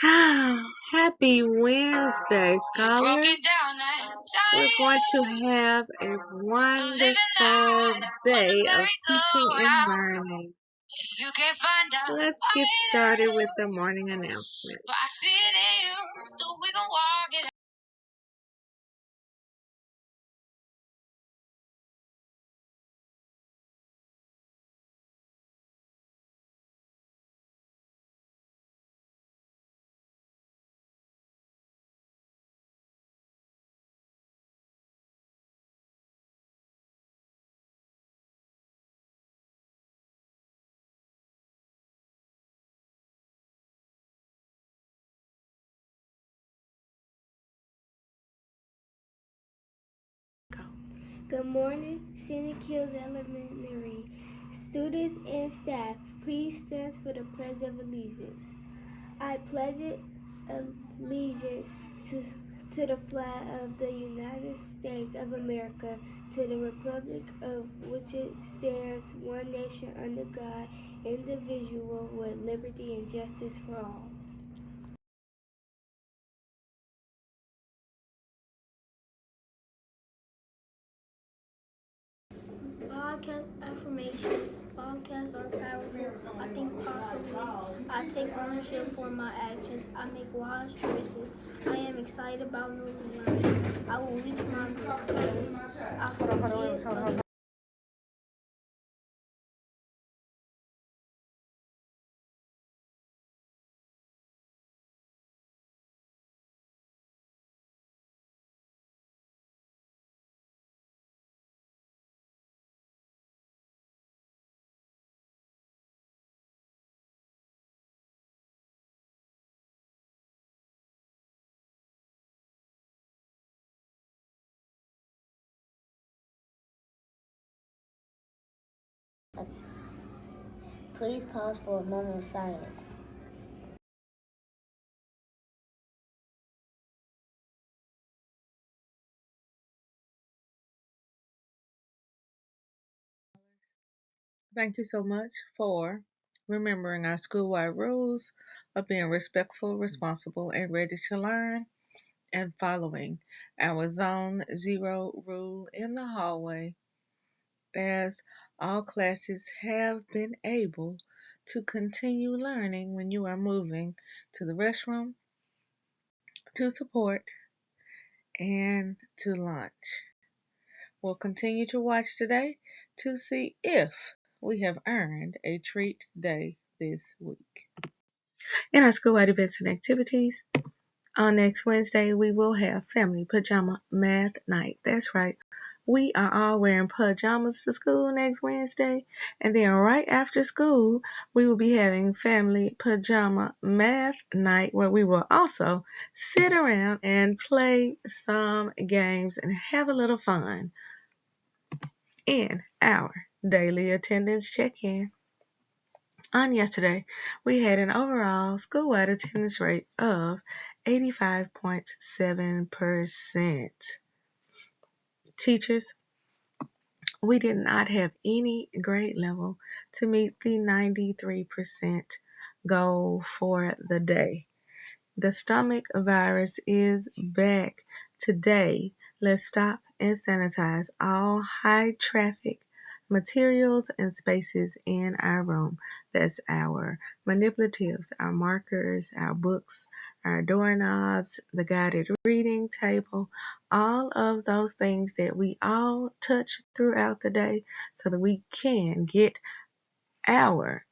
Happy Wednesday, scholars. We're going to have a wonderful day of teaching and learning. Let's get started with the morning announcement. Good morning, Scenic Hills Elementary students and staff. Please stand for the Pledge of Allegiance. I pledge allegiance to the flag of the United States of America, to the republic of which it stands, one nation under God, indivisible, with liberty and justice for all. Bobcat affirmation. Bobcats are powerful. I think possibly. I take ownership for my actions. I make wise choices. I am excited about new learning. I will reach my goals. I forgive. Please pause for a moment of silence. Thank you so much for remembering our school-wide rules of being respectful, responsible, and ready to learn, and following our Zone Zero rule in the hallway, as all classes have been able to continue learning when you are moving to the restroom, to support, and to lunch. We'll continue to watch today to see if we have earned a treat day this week. In our school-wide events and activities, on next Wednesday, we will have Family Pajama Math Night. That's right. We are all wearing pajamas to school next Wednesday. And then right after school, we will be having Family Pajama Math Night, where we will also sit around and play some games and have a little fun. In our daily attendance check-in, on yesterday, we had an overall school-wide attendance rate of 85.7%. Teachers, we did not have any grade level to meet the 93% goal for the day. The stomach virus is back. Today, let's stop and sanitize all high traffic materials and spaces in our room. That's our manipulatives, our markers, our books, our doorknobs, the guided reading table, all of those things that we all touch throughout the day so that we can get our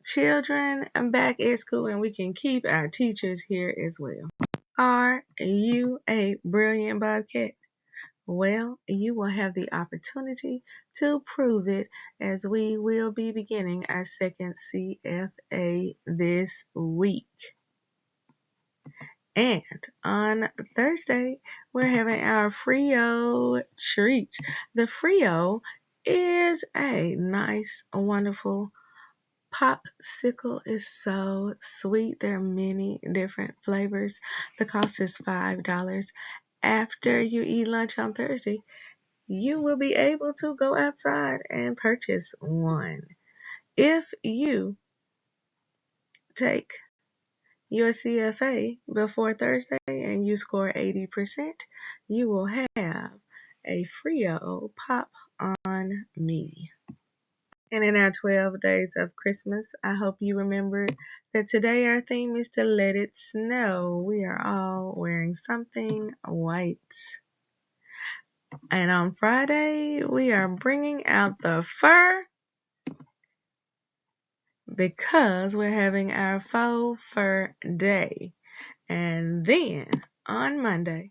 children back at school and we can keep our teachers here as well. Are you a brilliant Bobcat? Well, you will have the opportunity to prove it as we will be beginning our second CFA this week. And on Thursday, we're having our Frio treat. The Frio is a nice, wonderful popsicle. Is so sweet. There are many different flavors. The cost is $5. After you eat lunch on Thursday, you will be able to go outside and purchase one. If you take your CFA before Thursday and you score 80%, you will have a Frio Pop on Me. And in our 12 days of Christmas, I hope you remembered that today our theme is to let it snow. We are all wearing something white. And on Friday, we are bringing out the fur because we're having our faux fur day. And then on Monday,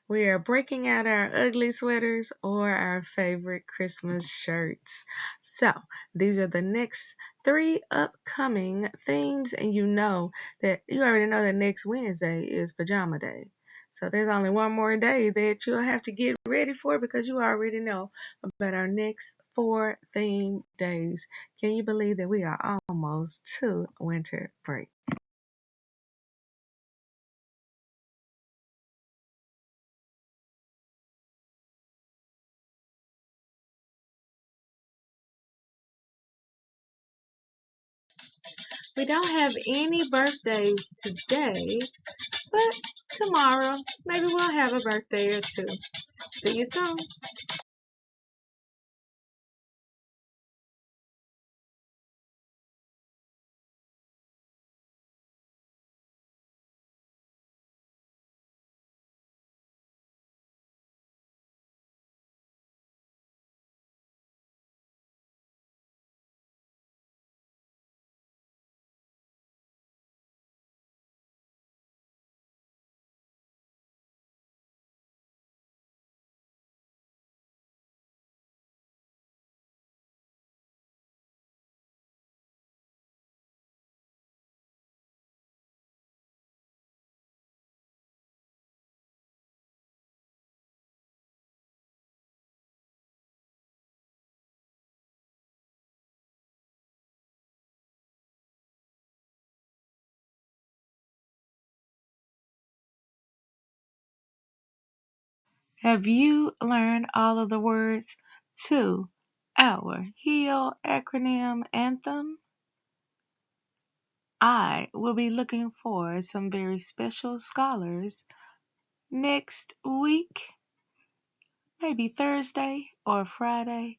we are breaking out our ugly sweaters or our favorite Christmas shirts. So these are the next 3 upcoming themes, and you already know that next Wednesday is pajama day. So there's only one more day that you'll have to get ready for because you already know about our next 4 theme days. Can you believe that we are almost to winter break? We don't have any birthdays today, but tomorrow, maybe we'll have a birthday or two. See you soon. Have you learned all of the words to our HEAL acronym anthem? I will be looking for some very special scholars next week, maybe Thursday or Friday,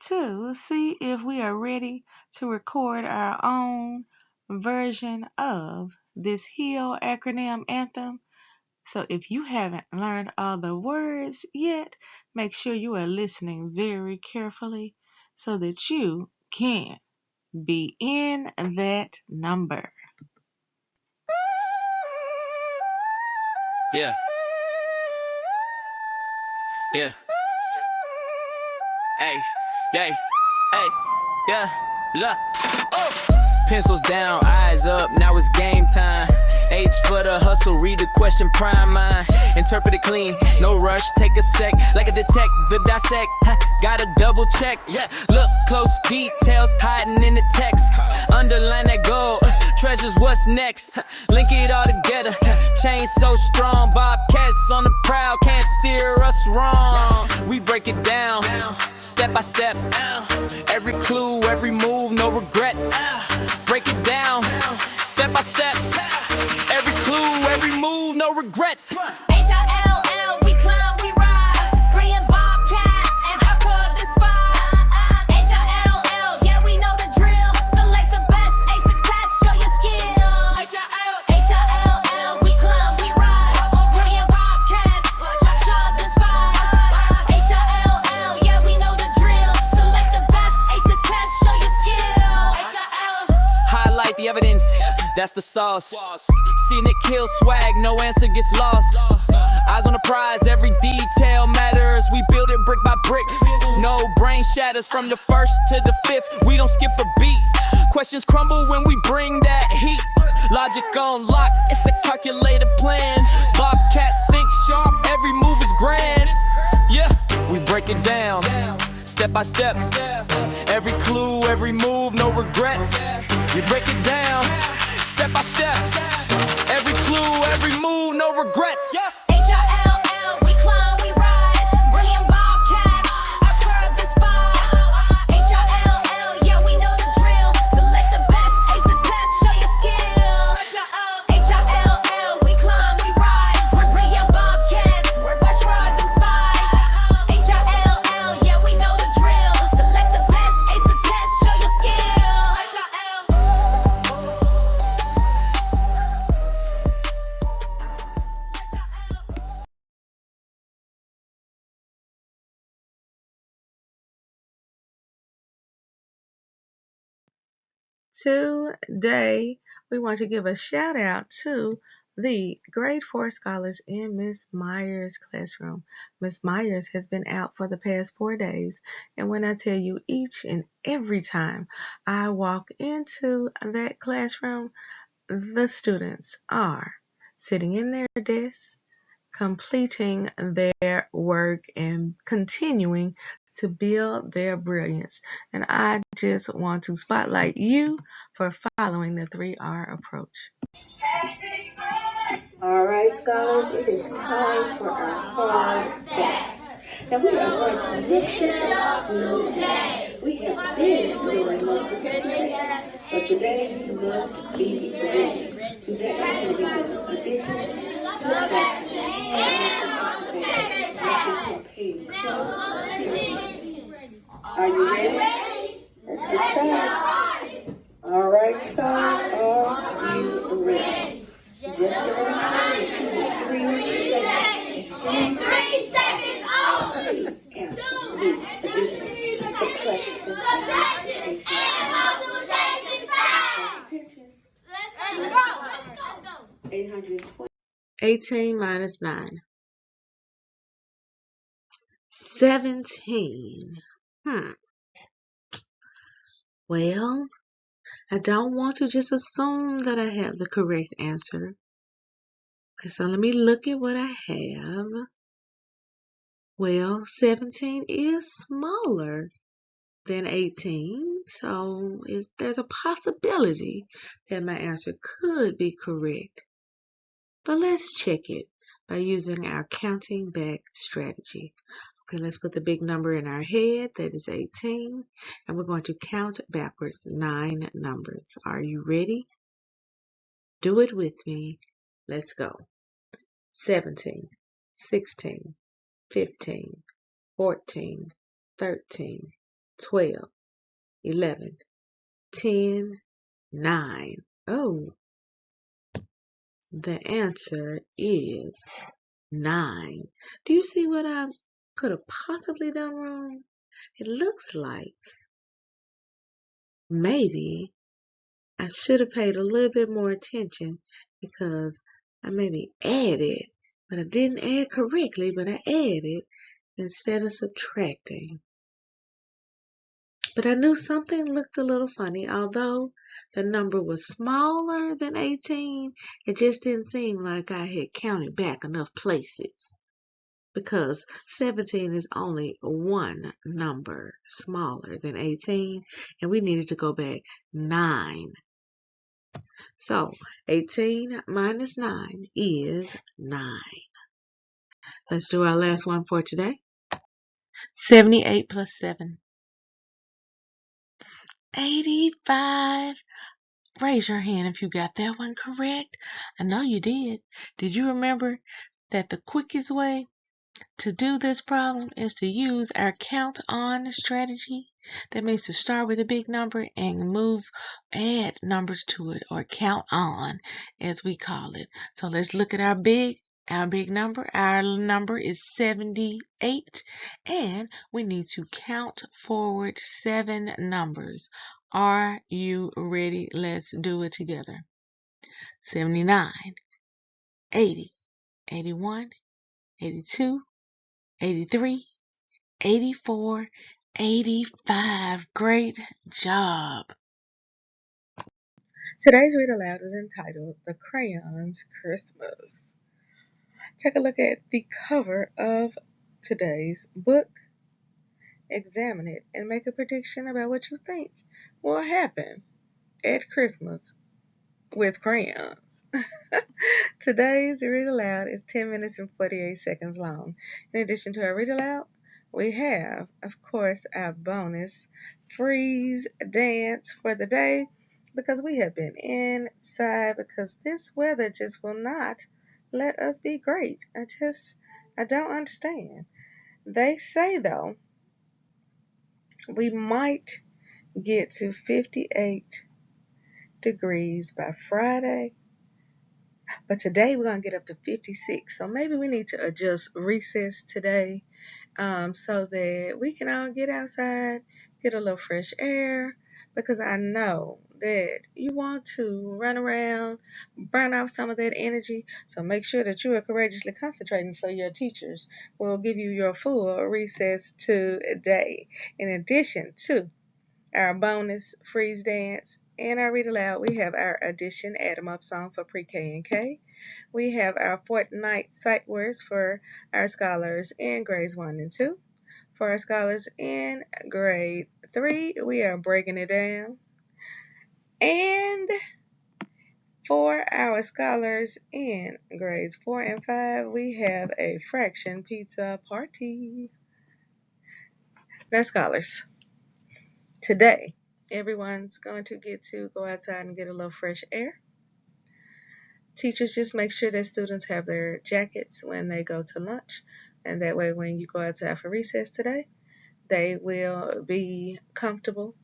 to see if we are ready to record our own version of this HEAL acronym anthem. So if you haven't learned all the words yet, make sure you are listening very carefully so that you can be in that number. Yeah, yeah, hey, hey, hey, yeah, look, oh. Pencils down, eyes up, now it's game time. H for the hustle, read the question, prime mind. Interpret it clean, no rush, take a sec. Like a detective, dissect, gotta double check. Look close, details hiding in the text. Underline that goal, treasures what's next. Link it all together, chain so strong. Bobcats on the prowl, can't steer us wrong. We break it down, step by step. Every clue, every move, no regrets. Break it down, step by step. Every clue, every move, no regrets. H-I-L-L, we climb, we rise. Bringing Bobcats and upward the spots. H-I-L-L, yeah, we know the drill. Select the best, ace the test, show your skill. H-I-L-L, we climb, we rise. Bringing Bobcats, show the spots. H-I-L-L, yeah, we know the drill. Select the best, ace the test, show your skill. H-I-L. Highlight the evidence, that's the sauce. Scenic Hills swag, no answer gets lost. Eyes on the prize, every detail matters. We build it brick by brick, no brain shatters. From the first to the fifth, we don't skip a beat. Questions crumble when we bring that heat. Logic on lock, it's a calculated plan. Bobcats think sharp, every move is grand. Yeah, we break it down, step by step. Every clue, every move, no regrets. We break it down, step by step. Every clue, every move, no regrets. Yeah. H-I-L-L, we climb, we rise. Brilliant Bobcats, upward the spots. H-I-L-L, yeah, we know the drill. Select the best, ace the test, show your skill. Today, we want to give a shout out to the grade 4 scholars in Miss Myers' classroom. Miss Myers has been out for the past 4 days, and when I tell you each and every time I walk into that classroom, the students are sitting in their desks, completing their work, and continuing to build their brilliance. And I just want to spotlight you for following the 3R approach. All right, scholars, it is time for our hard facts. Now we are going to look at today. We have been doing multiplication, but today you must be ready. Today we will be doing addition, subtraction, and multiplication. Are you ready? Let's get started. All right, scholars, are you ready? Just a reminder that you have 3 seconds. In 3 seconds only. And addition, subtraction, And multiplication facts. attention. Let's go. 820. 18 minus 9. 17. Well, I don't want to just assume that I have the correct answer. Okay, so let me look at what I have. Well, 17 is smaller than 18, so there's a possibility that my answer could be correct. But let's check it by using our counting back strategy. Okay, let's put the big number in our head, that is 18, and we're going to count backwards 9 numbers. Are you ready? Do it with me. Let's go. 17, 16, 15, 14, 13, 12, 11, 10, 9. Oh, the answer is 9. Do you see what I could have possibly done wrong? It looks like maybe I should have paid a little bit more attention because I maybe added, but I didn't add correctly, but I added instead of subtracting. But I knew something looked a little funny. Although the number was smaller than 18, it just didn't seem like I had counted back enough places. Because 17 is only one number smaller than 18, and we needed to go back 9. So 18 minus 9 is 9. Let's do our last one for today. 78 plus 7. 85. Raise your hand if you got that one correct. I know you did. Did you remember that the quickest way to do this problem is to use our count on strategy? That means to start with a big number and add numbers to it, or count on as we call it. So let's look at our big number. Our number is 78, and we need to count forward 7 numbers. Are you ready? Let's do it together. 79, 80, 81, 82, 83, 84, 85. Great job. Today's read aloud is entitled The Crayons Christmas. Take a look at the cover of today's book, examine it, and make a prediction about what you think will happen at Christmas with crayons. Today's read aloud is 10 minutes and 48 seconds long. In addition to our read aloud, we have, of course, our bonus freeze dance for the day, because we have been inside because this weather just will not let us be great. I don't understand. They say, though, we might get to 58 degrees by Friday, but today we're going to get up to 56. So maybe we need to adjust recess today so that we can all get outside, get a little fresh air, because I know that you want to run around, burn off some of that energy. So make sure that you are courageously concentrating so your teachers will give you your full recess today. In addition to our bonus freeze dance and our read aloud, we have our addition add 'em up song for pre-K and K. We have our fortnight sight words for our scholars in grades 1 and 2. For our scholars in grade 3, we are breaking it down. And for our scholars in grades 4 and 5, we have a fraction pizza party. Now, scholars, today everyone's going to get to go outside and get a little fresh air. Teachers, just make sure that students have their jackets when they go to lunch, and that way when you go outside for recess today, they will be comfortable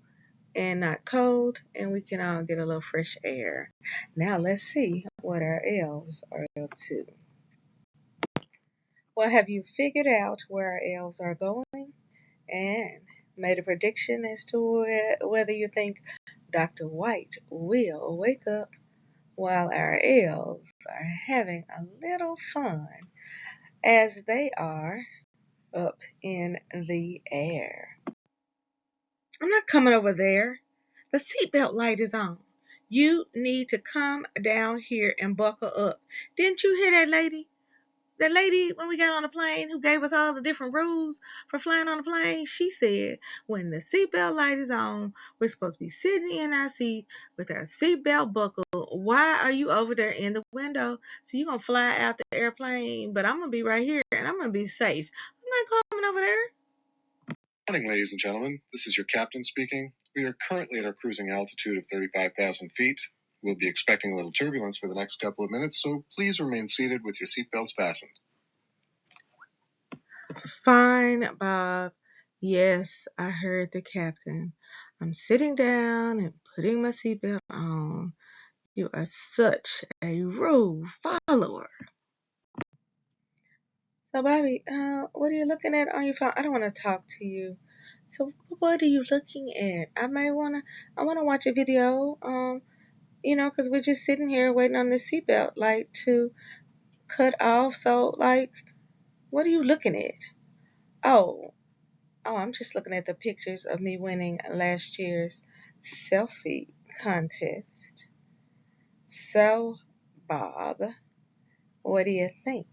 and not cold, and we can all get a little fresh air. Now let's see what our elves are up to. Well, have you figured out where our elves are going and made a prediction as to whether you think Dr. White will wake up while our elves are having a little fun as they are up in the air? I'm not coming over there. The seatbelt light is on. You need to come down here and buckle up. Didn't you hear that lady? That lady, when we got on the plane, who gave us all the different rules for flying on the plane, she said when the seatbelt light is on, we're supposed to be sitting in our seat with our seatbelt buckled. Why are you over there in the window? So you're going to fly out the airplane, but I'm going to be right here and I'm going to be safe. I'm not coming over there. Good morning, ladies and gentlemen. This is your captain speaking. We are currently at our cruising altitude of 35,000 feet. We'll be expecting a little turbulence for the next couple of minutes, so please remain seated with your seatbelts fastened. Fine, Bob. Yes, I heard the captain. I'm sitting down and putting my seatbelt on. You are such a rule follower. So, Bobby, what are you looking at on your phone? I don't want to talk to you. So, what are you looking at? I want to watch a video, because we're just sitting here waiting on the seatbelt light to cut off. So, like, what are you looking at? Oh, I'm just looking at the pictures of me winning last year's selfie contest. So, Bob, what do you think?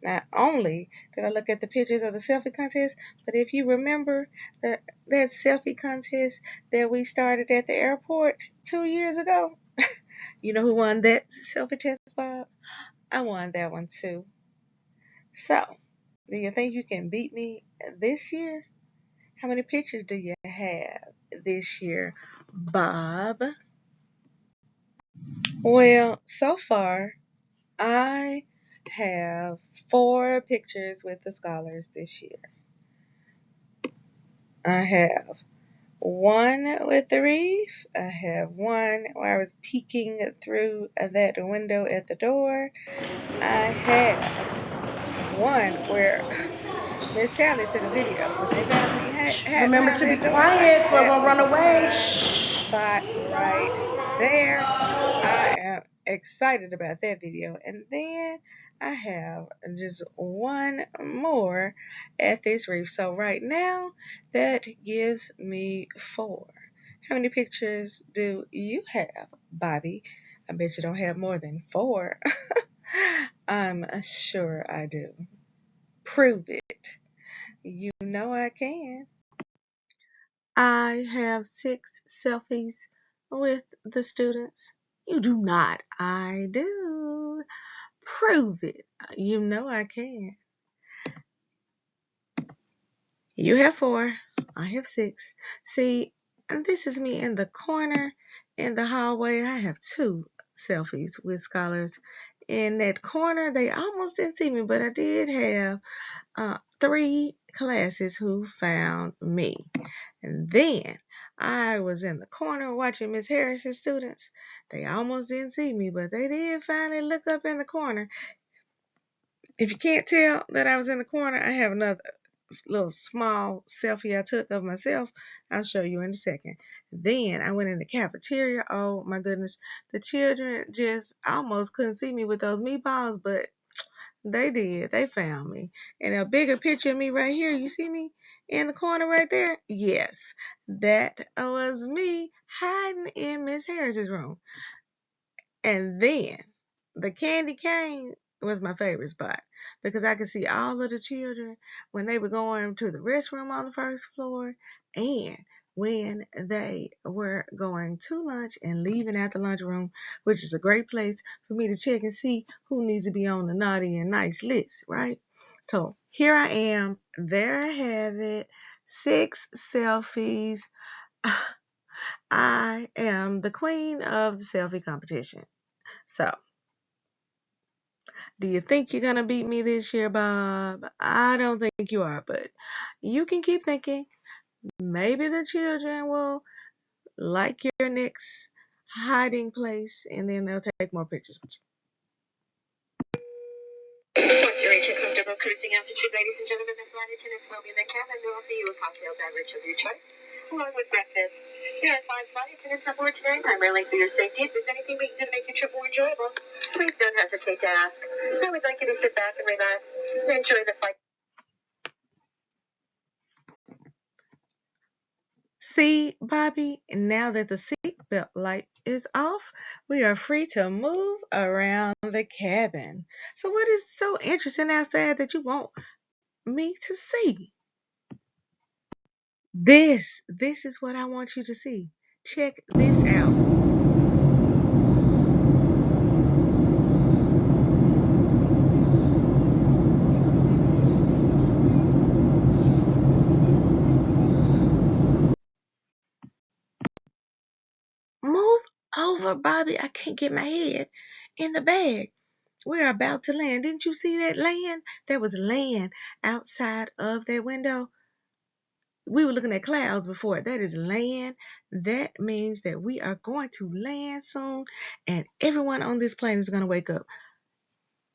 Not only did I look at the pictures of the selfie contest, but if you remember that selfie contest that we started at the airport 2 years ago, you know who won that selfie test, Bob? I won that one too. So, do you think you can beat me this year? How many pictures do you have this year, Bob? Well, so far, I have 4 pictures with the scholars this year. I have one with the reef. I have one where I was peeking through that window at the door. I have one where Miss Tally took a video when they found me hiding Remember behind to be that door. quiet so I That won't run was away. one spot right there. I am excited about that video. And then I have just one more at this reef. So right now, that gives me 4. How many pictures do you have, Bobby? I bet you don't have more than 4. I'm sure I do. Prove it. You know I can. I have 6 selfies with the students. You do not. I do. Prove it. You know I can. You have 4. I have 6. See, this is me in the corner in the hallway. I have 2 selfies with scholars. In that corner, they almost didn't see me, but I did have 3 classes who found me. And then I was in the corner watching Miss Harris's students. They almost didn't see me, but they did finally look up in the corner. If you can't tell that I was in the corner, I have another little small selfie I took of myself. I'll show you in a second. Then I went in the cafeteria. Oh my goodness. The children just almost couldn't see me with those meatballs, but they did. They found me. And a bigger picture of me right here. You see me in the corner right there? Yes. That was me hiding in Miss Harris's room. And then the candy cane was my favorite spot because I could see all of the children when they were going to the restroom on the first floor and when they were going to lunch and leaving out the lunchroom, which is a great place for me to check and see who needs to be on the naughty and nice list, right? So here I am. There I have it. 6 selfies. I am the queen of the selfie competition. So, do you think you're going to beat me this year, Bob? I don't think you are, but you can keep thinking. Maybe the children will like your next hiding place and then they'll take more pictures with you. Once you're reaching comfortable cruising altitude, ladies and gentlemen, the flight attendants will be in the cabin. We'll offer you a cocktail beverage of your choice, along with breakfast. There are 5 flight attendants on board today, primarily for your safety. If there's anything we can do to make your trip more enjoyable, please don't hesitate to ask. I would like you to sit back and relax and enjoy the flight. See, Bobby, now that the seatbelt light is off, we are free to move around the cabin. So, what is so interesting outside that you want me to see? This is what I want you to see. Check this out. Move over, Bobby. I can't get my head in the bag. We're about to land. Didn't you see that land? There was land outside of that window. We were looking at clouds before. That is land. That means that we are going to land soon, and everyone on this plane is going to wake up.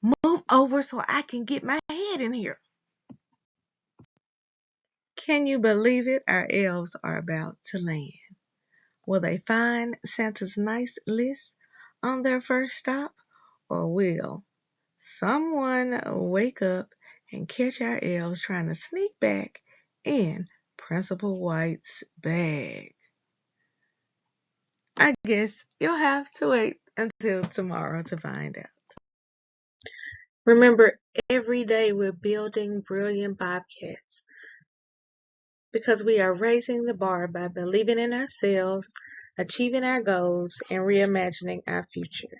Move over so I can get my head in here. Can you believe it? Our elves are about to land. Will they find Santa's nice list on their first stop, or will someone wake up and catch our elves trying to sneak back in Principal White's bag? I guess you'll have to wait until tomorrow to find out. Remember, every day we're building brilliant Bobcats because we are raising the bar by believing in ourselves, achieving our goals, and reimagining our future.